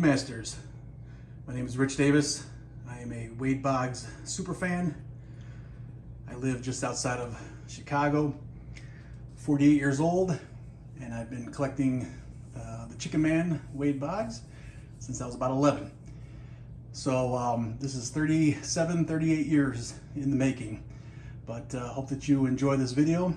Masters. My name is Rich Davis. I am a Wade Boggs super fan. I live just outside of Chicago, 48 years old, and I've been collecting the Chicken Man, Wade Boggs, since I was about 11. So this is 38 years in the making. But hope that you enjoy this video,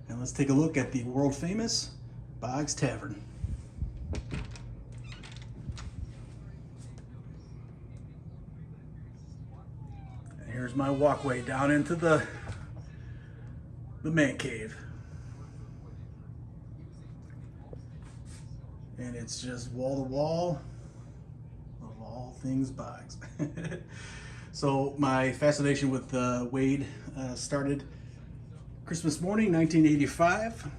and let's take a look at the world famous Boggs Tavern. Here's my walkway down into the man cave. And it's just wall to wall of all things Boggs. So my fascination with Wade started Christmas morning, 1985,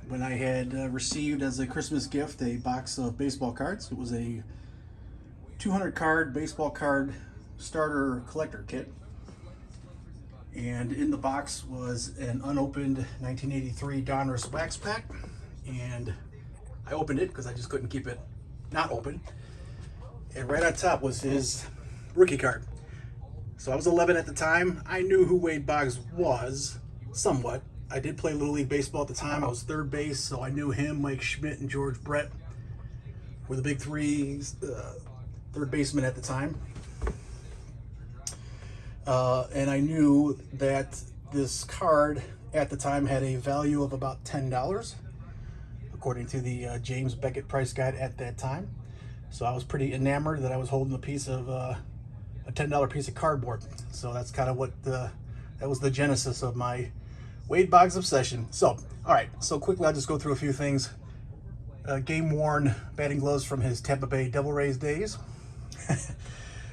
when I had received as a Christmas gift a box of baseball cards. It was a 200 card baseball card starter collector kit. And in the box was an unopened 1983 Donruss wax pack, and I opened it because I just couldn't keep it not open. And right on top was his rookie card. So I was 11 at the time. I knew who Wade Boggs was, somewhat. I did play Little League Baseball at the time. I was third base, so I knew him, Mike Schmidt, and George Brett were the big three third basemen at the time. And I knew that this card at the time had a value of about $10, according to the James Beckett price guide at that time. So I was pretty enamored that I was holding a piece of a $10 piece of cardboard. So that's kind of what that was the genesis of my Wade Boggs obsession. So, all right, so quickly I'll just go through a few things. Game-worn batting gloves from his Tampa Bay Devil Rays days.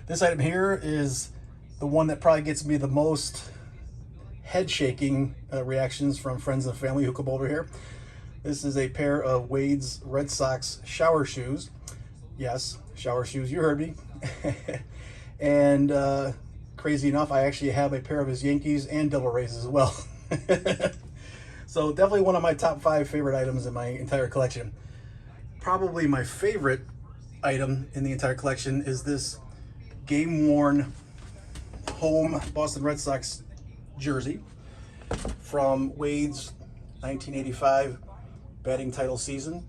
This item here is the one that probably gets me the most head-shaking reactions from friends and family who come over here. This is a pair of Wade's Red Sox shower shoes. Yes, shower shoes, you heard me. And crazy enough, I actually have a pair of his Yankees and Devil Rays as well. So definitely one of my top 5 favorite items in my entire collection. Probably my favorite item in the entire collection is this game-worn home Boston Red Sox jersey from Wade's 1985 batting title season.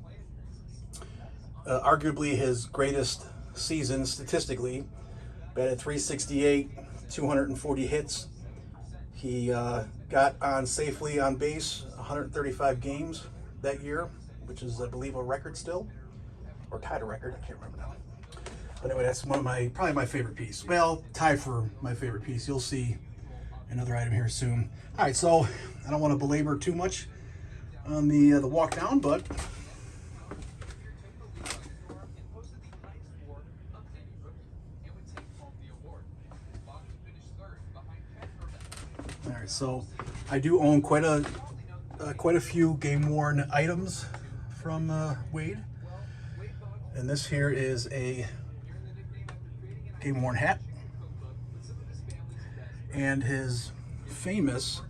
Arguably his greatest season statistically. Batted .368, 240 hits. He got on safely on base 135 games that year, which is, I believe, a record still, or tied a record. I can't remember now. But anyway, that's one of probably my favorite piece. Well, tied for my favorite piece. You'll see another item here soon. All right, so I don't want to belabor too much on the walk down, but all right, so I do own quite a few game-worn items from Wade, and this here is a game-worn hat and his famous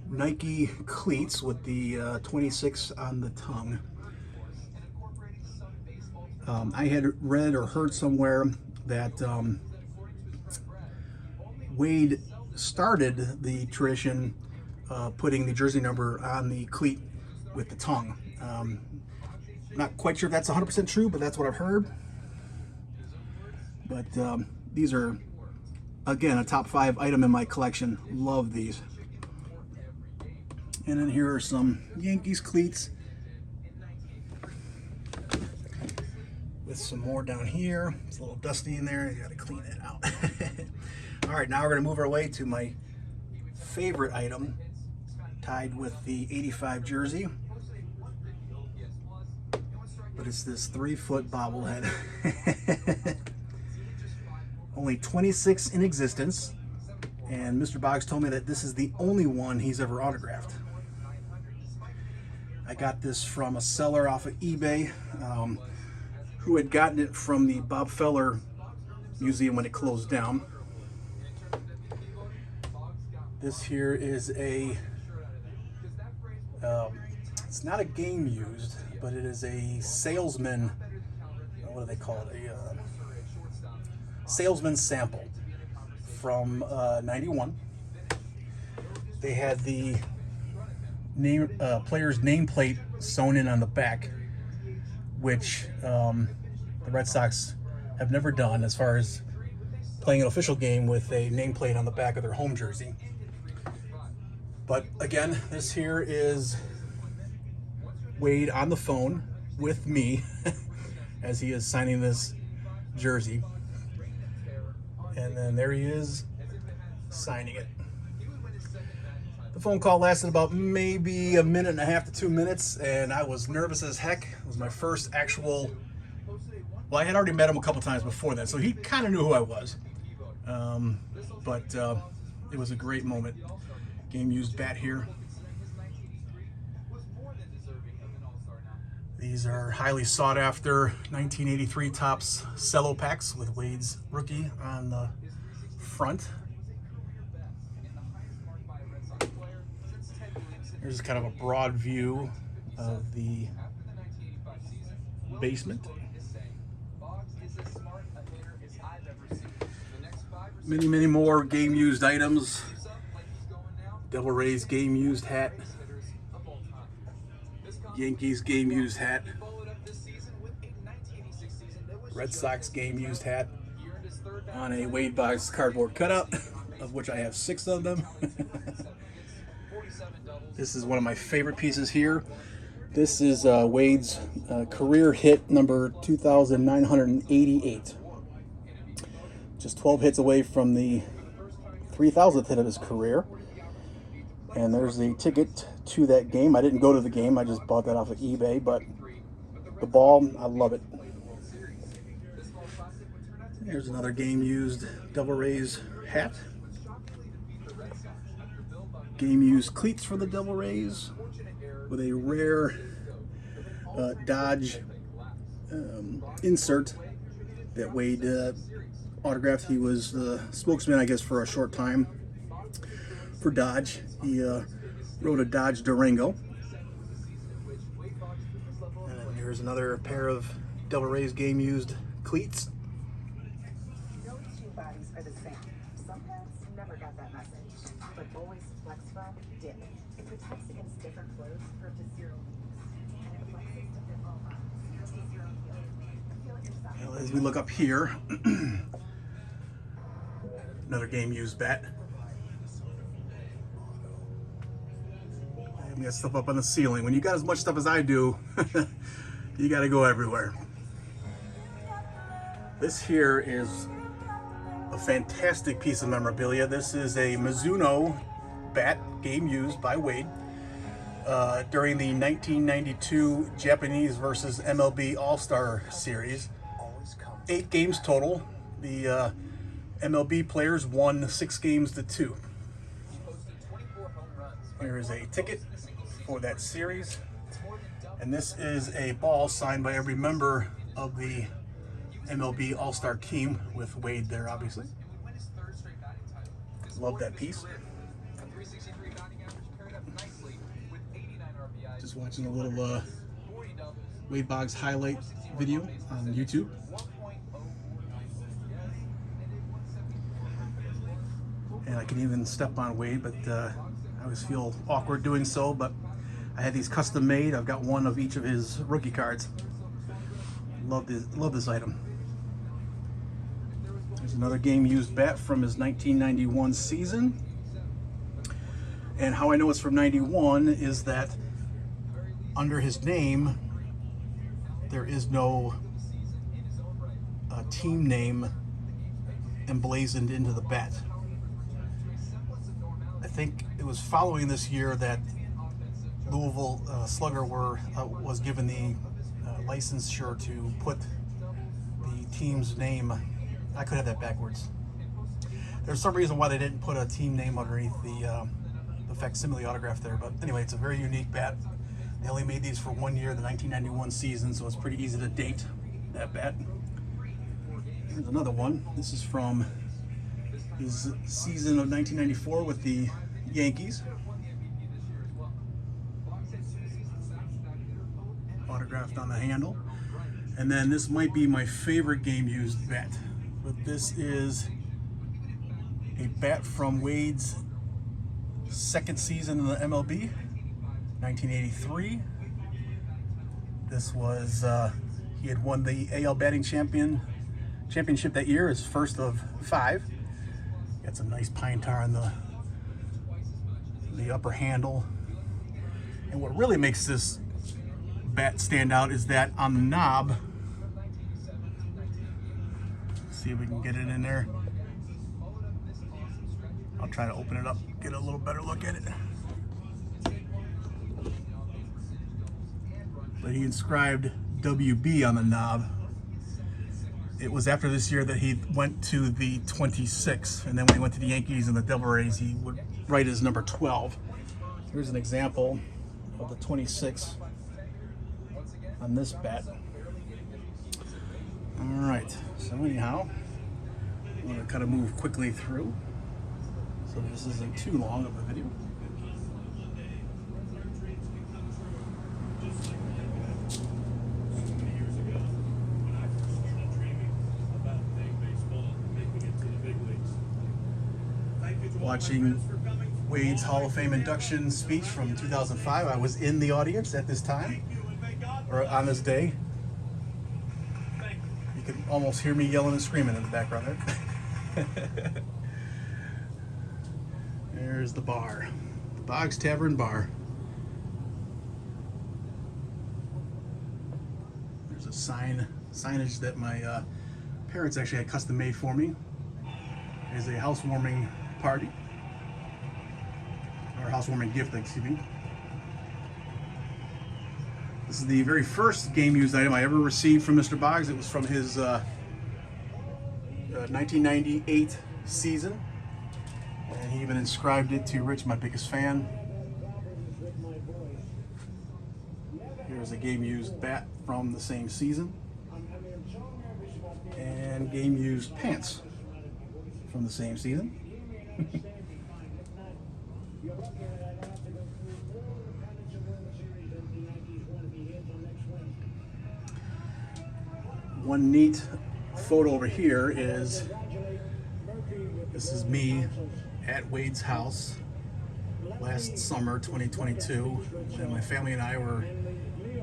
Nike cleats with the 26 on the tongue. I had read or heard somewhere that Wade started the tradition putting the jersey number on the cleat with the tongue. Not quite sure if that's 100% true, but that's what I've heard. But these are, again, a top 5 item in my collection. Love these. And then here are some Yankees cleats with some more down here. It's a little dusty in there. You got to clean that out. All right, now we're going to move our way to my favorite item, tied with the 85 jersey. But it's this 3-foot bobblehead. Only 26 in existence, and Mr. Boggs told me that this is the only one he's ever autographed. I got this from a seller off of eBay who had gotten it from the Bob Feller Museum when it closed down. This here is a, it's not a game used, but it is a salesman what do they call it? A salesman's sample from 91. They had the player's nameplate sewn in on the back, which the Red Sox have never done as far as playing an official game with a nameplate on the back of their home jersey. But again, this here is Wade on the phone with me as he is signing this jersey. And then there he is signing it. The phone call lasted about maybe a minute and a half to 2 minutes, and I was nervous as heck. It was my first actual, well, I had already met him a couple times before that, so he kind of knew who I was. But it was a great moment. Game used bat here. These are highly sought after 1983 Topps cello packs with Wade's rookie on the front. Here's kind of a broad view of the basement. Many more game used items. Devil Rays game used hat. Yankees game used hat. Red Sox game used hat on a Wade Boggs cardboard cutout, of which I have 6 of them. This is one of my favorite pieces here. This is Wade's career hit number 2,988. Just 12 hits away from the 3,000th hit of his career. And there's the ticket to that game. I didn't go to the game. I just bought that off of eBay. But the ball, I love it. Here's another game used Devil Rays hat. Game used cleats for the Devil Rays with a rare Dodge insert that Wade autographed. He was the spokesman, I guess, for a short time for Dodge. He rode a Dodge Durango. And here's another pair of Devil Rays game used cleats. No two bodies are the same. Some hats never got that message, but always Flex Foam did. It protects against different flows for up to 0 weeks, and it flexes to fit all bodies. 0 to 0 feel it yourself. Well, as we look up here, another game used bat. We got stuff up on the ceiling. When you got as much stuff as I do, you got to go everywhere. This here is a fantastic piece of memorabilia. This is a Mizuno bat, game used by Wade during the 1992 Japanese versus MLB All-Star Series. 8 games total. The MLB players won 6 games to 2. Here is a ticket for that series, and this is a ball signed by every member of the MLB All-Star team with Wade there, obviously. Love that piece. Just watching a little Wade Boggs highlight video on YouTube. And I can even step on Wade, but I always feel awkward doing so. But I had these custom made. I've got one of each of his rookie cards. Love this item. There's another game used bat from his 1991 season. And how I know it's from 91 is that under his name, there is no team name emblazoned into the bat. I think it was following this year that Louisville Slugger was given the licensure to put the team's name. I could have that backwards. There's some reason why they didn't put a team name underneath the facsimile autograph there, but anyway, it's a very unique bat. They only made these for 1 year, the 1991 season, so it's pretty easy to date that bat. Here's another one. This is from his season of 1994 with the Yankees. Autographed on the handle. And then this might be my favorite game used bat, but this is a bat from Wade's second season in the MLB, 1983. This was, he had won the AL batting championship that year, his first of 5. Got some nice pine tar on the upper handle. And what really makes this bat stand out is that on the knob, see if we can get it in there. I'll try to open it up, get a little better look at it. But he inscribed WB on the knob. It was after this year that he went to the 26, and then when he went to the Yankees and the Devil Rays, he would write his number 12. Here's an example of the 26 on this bat. All right, so anyhow, I'm gonna kind of move quickly through, so this isn't too long of a video. Watching Wade's Hall of Fame induction speech from 2005. I was in the audience at this time, or on this day. You can almost hear me yelling and screaming in the background there. There's the bar, the Boggs Tavern bar. There's a signage that my parents actually had custom made for me. There's a housewarming party, or housewarming gift, excuse me. This is the very first game used item I ever received from Mr. Boggs. It was from his 1998 season, and he even inscribed it to Rich, my biggest fan. Here's a game used bat from the same season, and game used pants from the same season. One neat photo over here is, this is me at Wade's house last summer, 2022, and my family and I were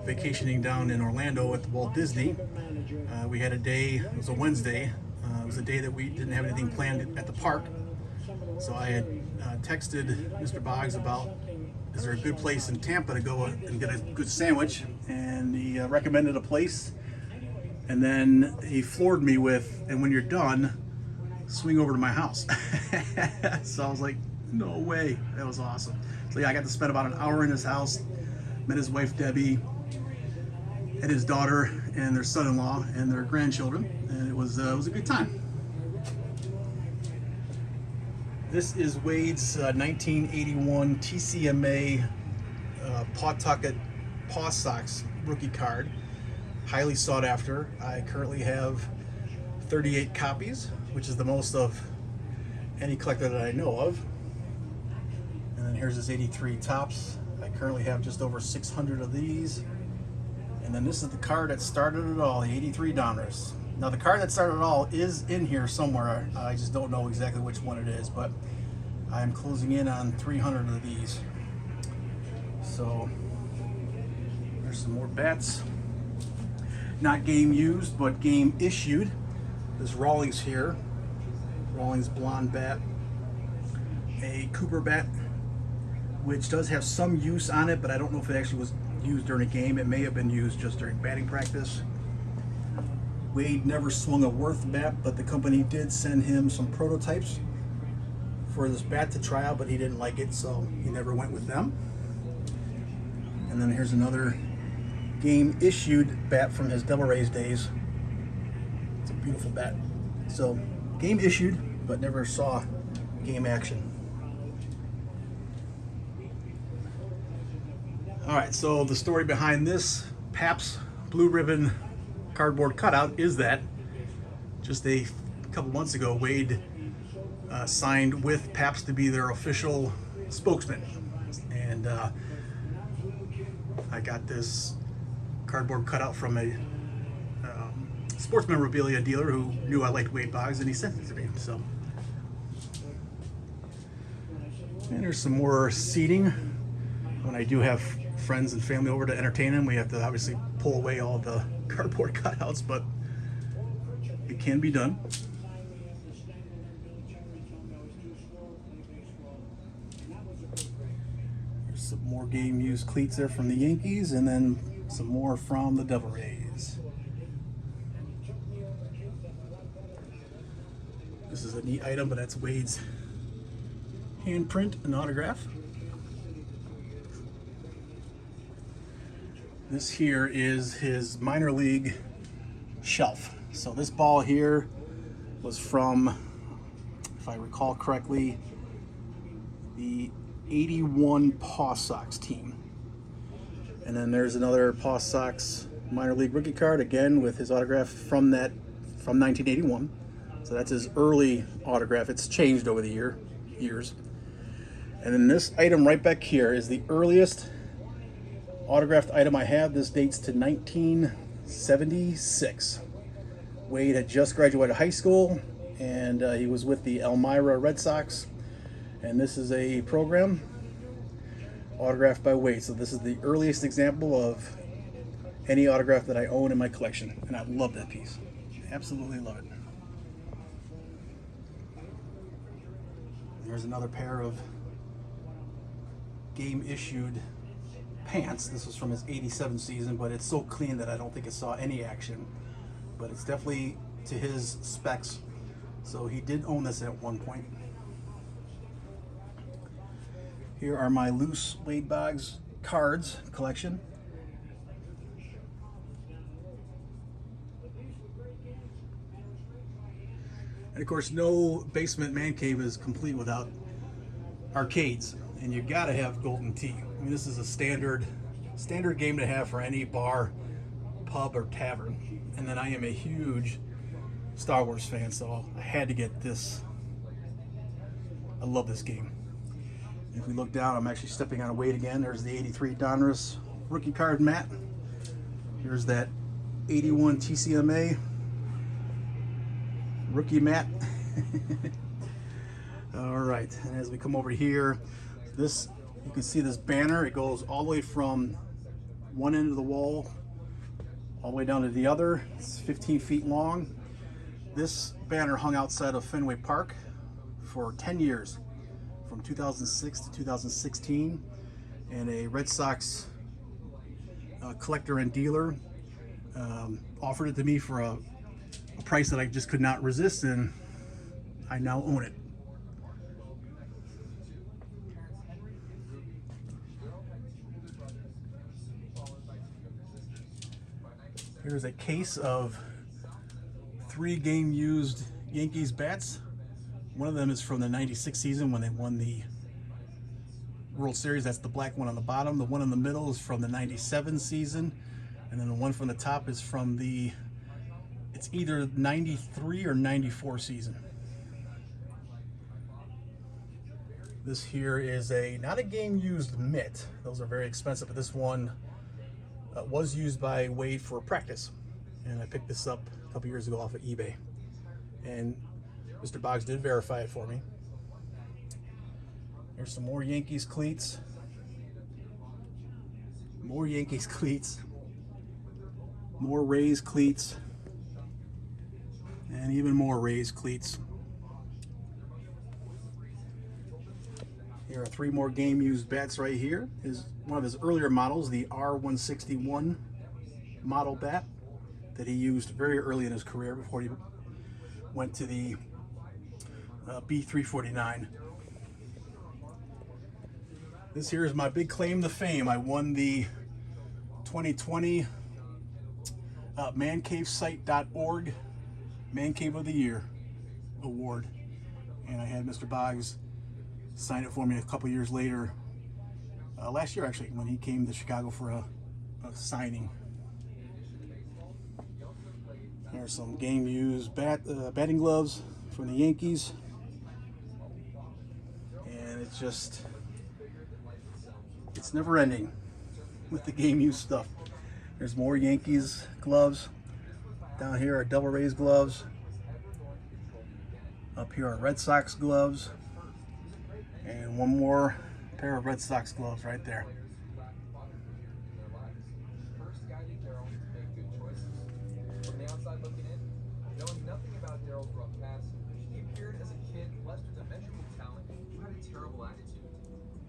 vacationing down in Orlando at the Walt Disney. We had a day, it was a Wednesday, it was a day that we didn't have anything planned at the park. So I had texted Mr. Boggs about, is there a good place in Tampa to go and get a good sandwich? And he recommended a place. And then he floored me with, and when you're done, swing over to my house. So I was like, no way. That was awesome. So yeah, I got to spend about an hour in his house, met his wife Debbie, and his daughter and their son-in-law and their grandchildren, and it was a good time. This is Wade's 1981 TCMA Pawtucket Paw Sox rookie card. Highly sought after. I currently have 38 copies, which is the most of any collector that I know of. And then here's his 83 tops. I currently have just over 600 of these. And then this is the card that started it all, the 83 Donruss. Now the card that started it all is in here somewhere. I just don't know exactly which one it is, but I'm closing in on 300 of these. So there's some more bats. Not game used, but game issued. This Rawlings here, Rawlings blonde bat, a Cooper bat, which does have some use on it, but I don't know if it actually was used during a game. It may have been used just during batting practice. Wade never swung a Worth bat, but the company did send him some prototypes for this bat to try out, but he didn't like it, so he never went with them. And then here's another game issued bat from his Devil Rays days. It's a beautiful bat. So game issued, but never saw game action. All right, so the story behind this Pabst Blue Ribbon cardboard cutout is that just a couple months ago, Wade signed with Pabst to be their official spokesman. And I got this cardboard cutout from a sports memorabilia dealer who knew I liked Wade Boggs, and he sent it to me. So, and there's some more seating. When I do have friends and family over to entertain them, we have to obviously pull away all the cardboard cutouts, but it can be done. There's some more game used cleats there from the Yankees, and then some more from the Devil Rays. This is a neat item, but that's Wade's handprint and autograph. This here is his minor league shelf. So this ball here was from, if I recall correctly, the 81 Paw Sox team. And then there's another Paw Sox minor league rookie card, again with his autograph from 1981. So that's his early autograph. It's changed over the years. And then this item right back here is the earliest autographed item I have. This dates to 1976. Wade had just graduated high school, and he was with the Elmira Red Sox. And this is a program autographed by Wade. So this is the earliest example of any autograph that I own in my collection. And I love that piece. Absolutely love it. There's another pair of game issued pants. This was from his 87 season, but it's so clean that I don't think it saw any action. But it's definitely to his specs. So he did own this at one point. Here are my loose Wade Boggs cards collection. And of course, no basement man cave is complete without arcades. And you gotta have Golden Tee. I mean, this is a standard game to have for any bar, pub, or tavern. And then I am a huge Star Wars fan, so I had to get this. I love this game. And if we look down, I'm actually stepping on a Wade again. There's the 83 Donruss rookie card mat. Here's that 81 TCMA rookie mat. All right, and as we come over here, this, you can see this banner. It goes all the way from one end of the wall all the way down to the other. It's 15 feet long. This banner hung outside of Fenway Park for 10 years, from 2006 to 2016, and a Red Sox collector and dealer offered it to me for a price that I just could not resist, and I now own it. Here's a case of 3 game used Yankees bats. One of them is from the 96 season when they won the World Series. That's the black one on the bottom. The one in the middle is from the 97 season. And then the one from the top is from the, it's either 93 or 94 season. This here is not a game used mitt. Those are very expensive, but this one was used by Wade for practice. And I picked this up a couple years ago off of eBay. And Mr. Boggs did verify it for me. There's some more Yankees cleats. More Yankees cleats. More Rays cleats. And even more Rays cleats. Here are 3 more game used bats right here. Is one of his earlier models, the R161 model bat that he used very early in his career before he went to the B349. This here is my big claim to fame. I won the 2020 mancavesite.org Man Cave of the Year award, and I had Mr. Boggs sign it for me a couple years later, last year actually, when he came to Chicago for a signing. There's some game used batting gloves from the Yankees, and it's never ending with the game used stuff. There's more Yankees gloves. Down here are Devil Rays gloves. Up here are Red Sox gloves. And one more pair of Red Sox gloves right there. From the outside looking in, knowing nothing about Daryl's rough past, he appeared as a kid blessed with immeasurable talent who had a terrible attitude.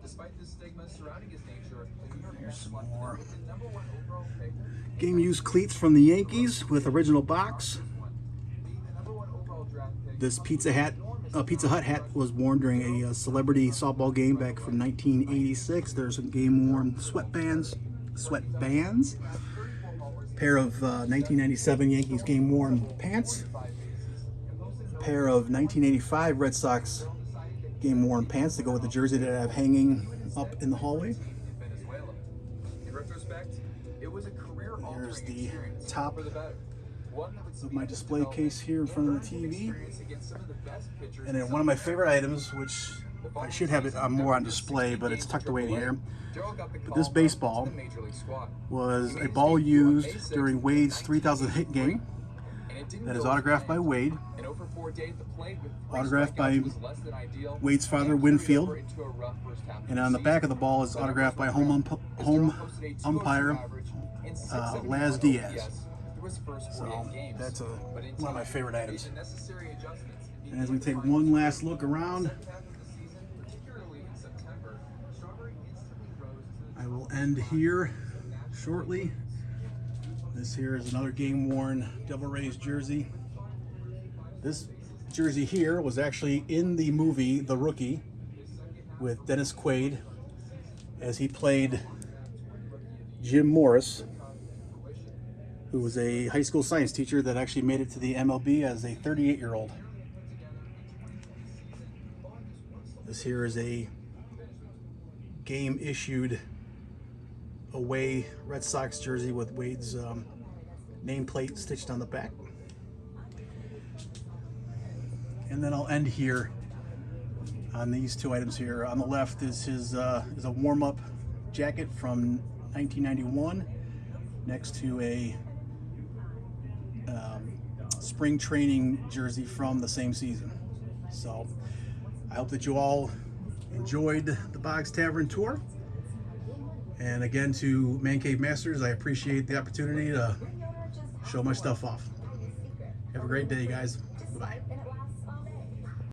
Despite the stigma surrounding his nature, the New York Here's Mets some selected him more with the #1 overall pick. game used cleats from the Yankees with original box. Being the #1 overall draft pick, This Pizza Hut hat was worn during a celebrity softball game back from 1986. There's some game-worn sweatbands. Pair of 1997 Yankees game-worn pants. Pair of 1985 Red Sox game-worn pants to go with the jersey that I have hanging up in the hallway. Venezuela. In retrospect, it was a career-altering There's the experience top for the better. One that would of speed my up display development case here in front of the and TV. experience against some of the best pitchers And in then one of my South favorite items, which I should have it more on display, but it's tucked away in here. But this baseball was a ball used during Wade's 3,000 hit game that is autographed by Wade, autographed by Wade's father, Winfield, and on the back of the ball is autographed by home umpire Laz Diaz. So that's one of my favorite items. And as we take one last look around, I will end here shortly. This here is another game-worn Devil Rays jersey. This jersey here was actually in the movie The Rookie with Dennis Quaid as he played Jim Morris, who was a high school science teacher that actually made it to the MLB as a 38-year-old. This here is a game-issued away Red Sox jersey with Wade's nameplate stitched on the back. And then I'll end here on these two items here. On the left is his is a warm-up jacket from 1991 next to a spring training jersey from the same season. So I hope that you all enjoyed the Boggs Tavern tour. And again, to Man Cave Masters, I appreciate the opportunity to show my stuff off. Have a great day, guys. Bye-bye.